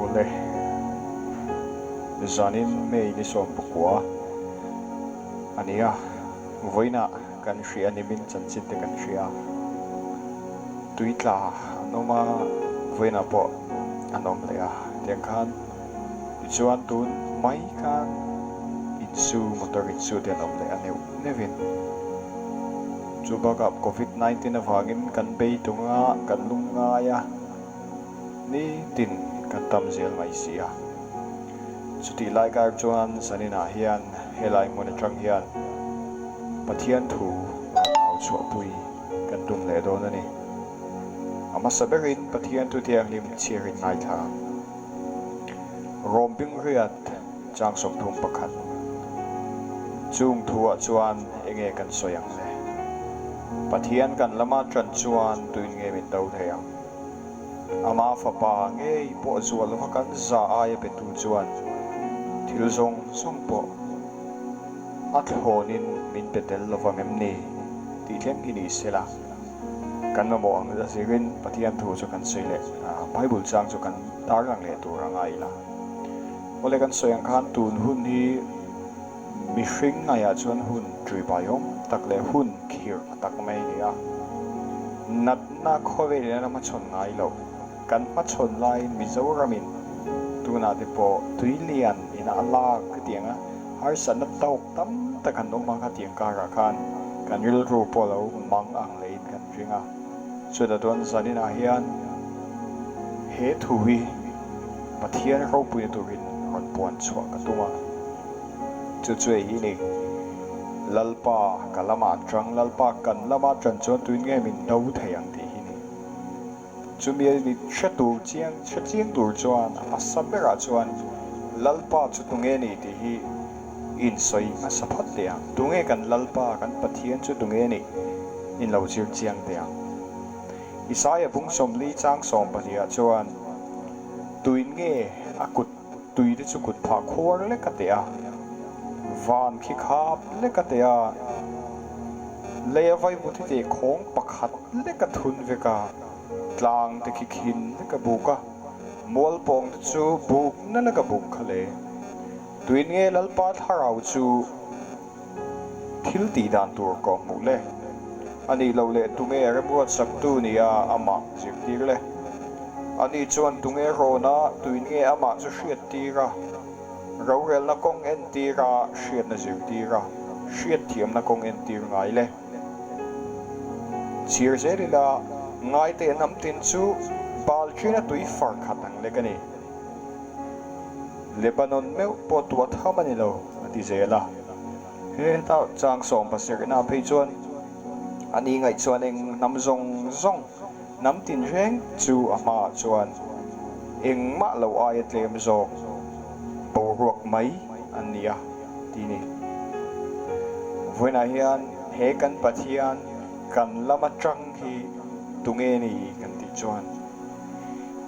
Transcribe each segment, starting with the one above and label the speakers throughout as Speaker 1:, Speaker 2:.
Speaker 1: ole zanin mei ni som pukwa ania voina kan shria ni min chanchin te kan shria tuitla anoma voina po anom lea tiang khan chuan tun mai khan insu motor insu te anom le aneu nevin chuba kap covid-19 na vangin kan bei tunga kan lunga ya ni tin kan tam zel mai sia chuti lai kar chuan sanina hian helai mon atang hian pathian thu au chu pui kan tum le do na ni ama saberin pathian tu tiang lim chirin ngai tha romping riat chang som thum pakhat chung thua chuan enge kan soyang le pathian kan lama tran chuan tuin nge min do theyang ama fapa nge po zual ma kan za ai pe tu chuan thil zong song po at honin min petel lovamem ni ti thleng hi ni sela kan ma mo ang da sirin pathian thu chu kan seile bible chang chu kan tar lang le tu rangai la ole kan soyang khan tun hun hi mi hring aya chuan hun trui bayom takle hun khir tak mai lia nat na khove le na ma chon ngai lo kan ma chon lai mi zoramin tuna te po tuilian ina ala ka tianga har san na tok tam ta kan dong ma ka tiang ka ra khan kan ril ru po lo mang ang le kan ringa so da don zanina hian he thui pathian ro pui tu rin hon pon chwa ka tuma chu chui hi ni lalpa kalama trang lalpa kan lama tran chon tuin nge min do thayang ti hi ni chumi ni chatu chiang tur chuan asabera chuan lalpa chu tunge ni ti hi in soi a saphat te tunge kan lalpa kan pathian chu tunge ni in lo chir chiang te isaya bung somli chang som pathia chuan tuin nge akut tui de chu kut pha khor le ka te van khi khap le ka te le vai buti te khong pakhat le ka thun ve ka tlang te khi khin le ka buka mol pong chu buk na le ka buk khale tuin nge lalpa tharau chu thil ti dan tur ko mu le ani lo le tunge remuat sak tu nia ama jik tir le ani chuan tunge rona tuin nge ama chu hriat tira rorel na kong en tira hriat na zir tira hriat thiam na kong en tir ngai le chir zelila ngai te nam tin chu bal china tui far khatang le kani lebanon meu po tu thamani lo ati zela he ta chang som pasir na phei chuan ani ngai chuan eng nam zong nam tin reng chu ama chuan eng ma lo ai tlem zo bo ruak mai ania tini voina hian he kan pathian kan lama tang hi tunge ni kan ti chuan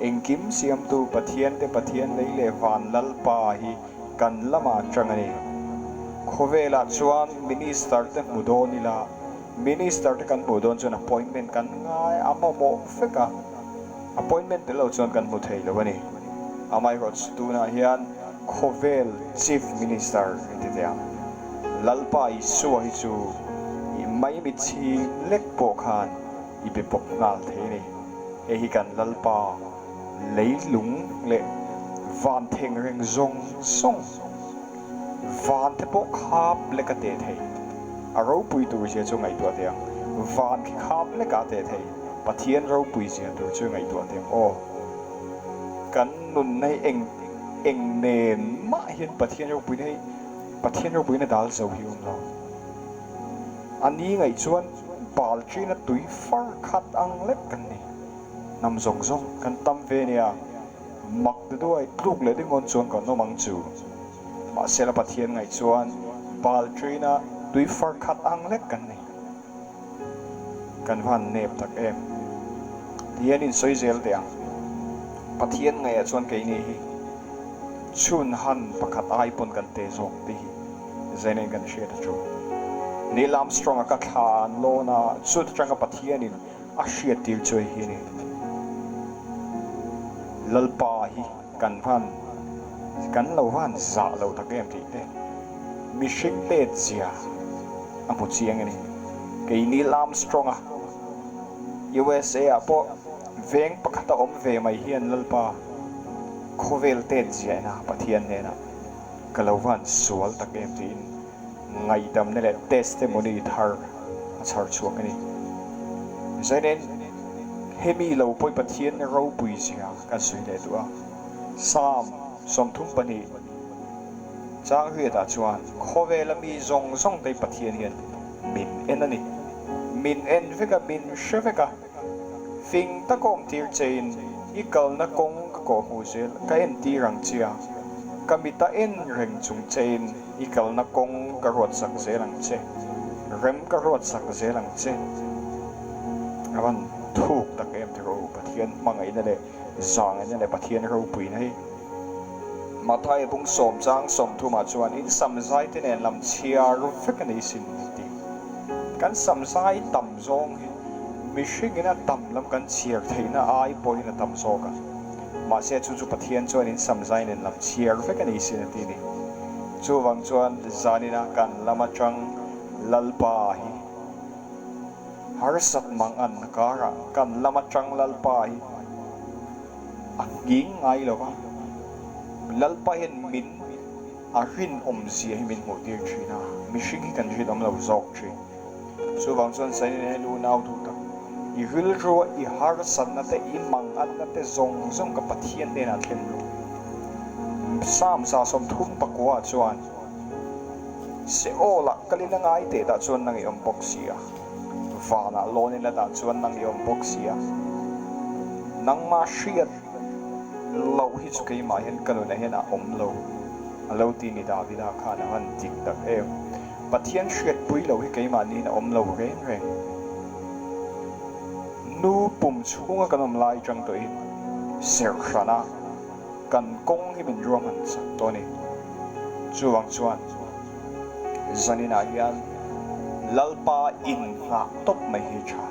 Speaker 1: eng kim siam tu pathian leile van lalpa hi kan lama tang ani khovela chuan minister te mudonila minister te kan mudon chuan appointment kan ngai amamo feka appointment te lo chuan kan mu thei lo ani amai ro tuna hian khovel chief minister ti te lalpa I suwa hi chu I mai mi chi lek po khan I be pok ngal the ni e hi kan lalpa leilung le van theng reng zong song van te po khap le ka te thei aro pui tu je chu ngai tu te van ki khap le ka te thei pathian ro pui je tu chu ngai tu te o kan nun nei eng nen ma hian pathian ro pui na dal zo hium lo ani ngai chuan bal trina tui far khat ang lek kan ni nam zong kan tam ve nia mak de doi tluk le ding on chuan kan no mang chu ma sela pathian ngai chuan bal trina tui far khat ang lek kan ni kan van nep tak em hian in soi zel te pathian ngai chuan ke ni hi chun han pakhat ai pon kan te zok ti zene kan share chu Neil Armstrong aka khan lona chut tanga pathian in a hriat tir choi hi ni lalpa hi กันพันกันเราวันจ่าเราตะเกียมทีเต้มิชิกเตเจียอ่ะพูดเสียงนี่เกี่ยนีลามสตรองอ่ะ USA อ่ะพอเวงปักตะอมเวไม่เฮียนลลปาโคเวลเตเจียนะปะเทียนเนี่ยนะกลาวันสวลตะเกียมทีไงดำนี่แหละเทสต์โมนีทาร์ชาร์ช่วงนี้ฉะนั้นเฮมีเราไปปะเทียนเราปุยเสียกันสุดเลยตัวสามสมทุมปนีจางเฮียตาจวนโคเวลมีจงได้ปะเทียนเฮียนมินเอ็นนี่มินเอ็นฟิกะมินเชฟิกะฟิงตะกงทีร์เจนอีกลนักกงก็หูเซลก็เอ็นตีรังเจียกมิตาเอ็นเร่งจุงเจนอีกลนักกงกระโดดสักเซลังเจเริ่มกระโดดสักเซลังเจวันถูกตะเกียมที่เราปะเทียนมังไงนั่นเลยจางนั่นเลยปะเทียนเราปุยให้มาไทยบุ้งสมจางสมทุมาจวนอินสัมไซที่เนี่ยลำเชียรูฟิกันในสินดีกันสัมไซต่ำจงมิชิกินะต่ำลำกันเชียร์ที่น่าไอ้ปอยน่ะต่ำโซกันมาเสียจู่ๆปะเทียนจวนอินสัมไซเนี่ยลำเชียร์รูฟิกันในสินดีนี่จู่วังจวนจานินะกันลำมาจังลัลปาฮีฮาร์สัตมังอันการะกันลำมาจังลัลปาฮีอังยิงไงหรอวะลัลปาเห็นมินอารินอมเสียให้มินหัวเดียร์ชีนะมิชิกิกันชีดอมเราจอกชีส่วนบางส่วนใส่ในลูนาวทุกท่าอีฮิลรัวอีฮาร์สันนั่นแต่อีมังอันนั่นแต่จงกับปะเทียนเดนัดเห็นรู้สามสาสมทุ่มปะกัวจวนเสียโอละก็เลยนั่งไอเตะตาจวนนั่งยอมบ็อกเสียฟานะโลนี่ละตาจวนนั่งยอมบ็อกเสียนั่งมาเชียดเราฮิจุกัยมาเห็นกันเลยเห็นอมเราตีนิดาวิดาขานะฮันจิกตักปะเทียนเชียดปุยเราฮิกัยมานี่นะอมเราเร่งนูปุ่มช่วงกันอมลายจังตัวเองเสียขนากันกงให้มันรวมมันสักตัวนี้จวงจวนจันนินายันลัลปาอินนักตบไม่เฮชา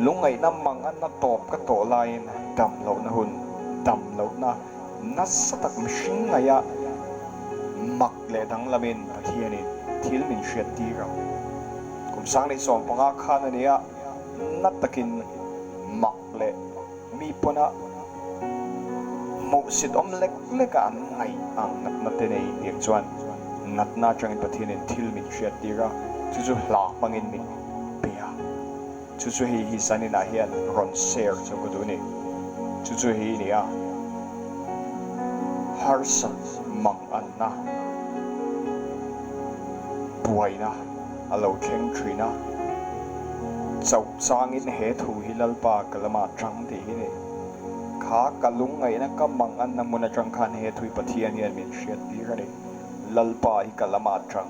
Speaker 1: ลุงไงน้ำมังอันนัตบก็โตลายนะดำเหล่านะหุ่นดำเหล่านะนัสตักมชิงไงอะมักเลดังละเมนปะเทียนี่ทิลมินเชียตีเรากุมสังในสองปังอาคารนี่อะนัตตะกินมักเลมีปนะมุสิดอมเล็กอันไงอังนัตเตนี่เดียงจวนนัตนาจังอินปะเทียนี่ทิลมินเชียตีเราจู่ๆหลากบังอินมินเปียจู่ๆฮีสันนินาเฮียนรอนเซอร์จงกุดูนี่จู่ๆฮีนี่อะฮาร์สันมังอันนะป่วยนะเราเข่งทรีนะเจ้าจางอินเหตุฮิลัลปากละมาจังที่นี่ขากะลุงไงนะก็มังอันนะมุนจังคันเหตุปะเทียนเนียนมินเชียตีกันเลยลัลปาฮิกะละมาจัง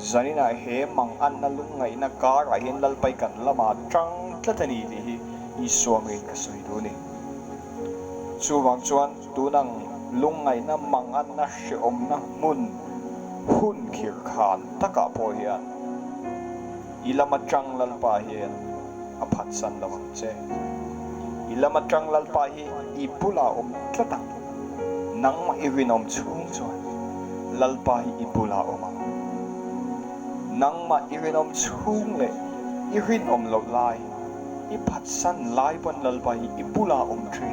Speaker 1: จันนี่นะเหมังอันนะลุงไงนะการะเห็นลัลไปกันละมาจังตะทันีที่อีสวงเองก็สวยดูนี่ชูวังจวนตัวนังลุงไงนะมังอันนะเชื่อมนะมุนหุ่นขีดขานตะกะโพเฮียนอีละมาจังลัลปาเฮียนอภัสสันละวังเจอีละมาจังลัลปาเฮียอีปุลาอมตะตังนังมาอีวินอมชุ่งจวนลัลปาเฮียอีปุลาอมนังมาอีวินอมชุ่งเลยอีวินอมลบลายอีพัดสันลายบนลัลปาเฮียอีปุลาอมทรี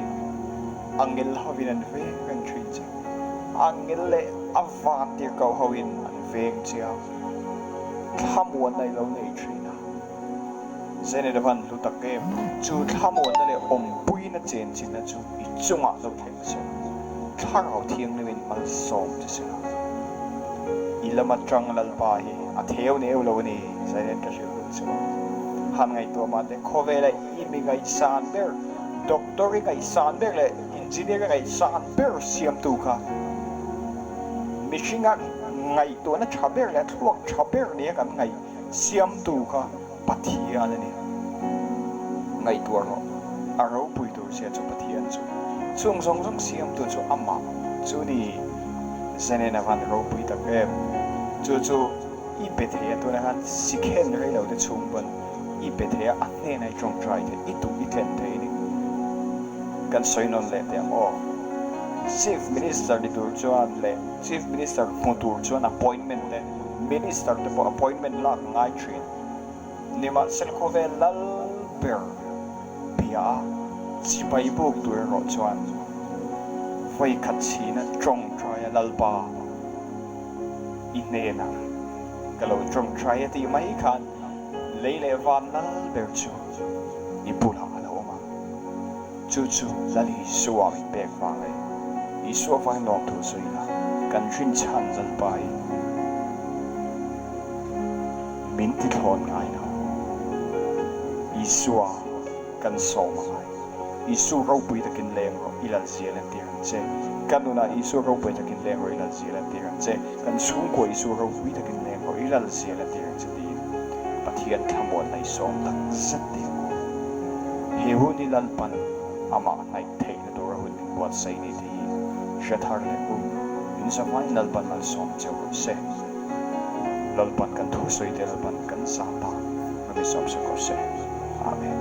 Speaker 1: อังเกลฮาวินันเวกันทรีเจอังเกลเลอวานที่เขาฮาวินอันเวงเจียวข้ามวันในเราในทรีนะเจนเดวันลุตะเกมจูข้ามวันนั่นเลยอมปุยนะเจนจินนะจูอีจุงอ่ะเราเทงเสียถ้าเราเที่ยงนี่มันมาสอบจะเสียอีละมาจังลัลปาฮีอาเที่ยวเนี่ยเราเนี่ยเจนเดนก็เชื่อเสียหันไงตัวมาแต่โคเวลอีมีไงซานเบอร์ด็อกเตอร์ไงซานเบอร์เลยอินจิเนียร์ไงซานเบอร์เสียมตูค่ะมิชิงะไงตัวนั้นชาเบอร์และทั่วชาเบอร์เนี่ยกันไงเสียมตูค่ะปะเทียนนี่ไงตัวเราเราปุยตัวเสียจุปะเทียนจุช่วงเสียมตัวจุอามาจุนี่เจนเนวันเราปุยตะเก็บจุอีเปเทียตัวนั้นสิเข็นให้เราได้ชมบนอีเปเทียอันนี้ในจงใจเถอีตุอีเทนเทนี่ kan soinon le te mo chief minister di tur chuan le chief minister mutur chuan appointment le minister te po appointment lak ngai thin nima selkhove lal ber pia chipai buk tur ro chuan voi khat china trong trai lalpa inena kalau trong trai ti mai khan leile van lal ber chu ipula alo ma chu chu lali suwa mi pek fa le isua fa nok tu soina kan thin chan zal pai min ti thon ngai na isua kan so ma isu ro pui takin leng ro ilal zialan tiran che kanuna isu ro pui takin leng ro ilal zialan tiran che kan sung ko isu ro pui takin leng ro ilal zialan tiran che ti pathian thamon lai som tak sat ti hehu ni lalpan ama nai thei na do rahun wat sai ni ti shathar le bu in sa mai lalpan mal som cheu se lalpan kan thu soi te lalpan kan sa ta ngi som se ko se amen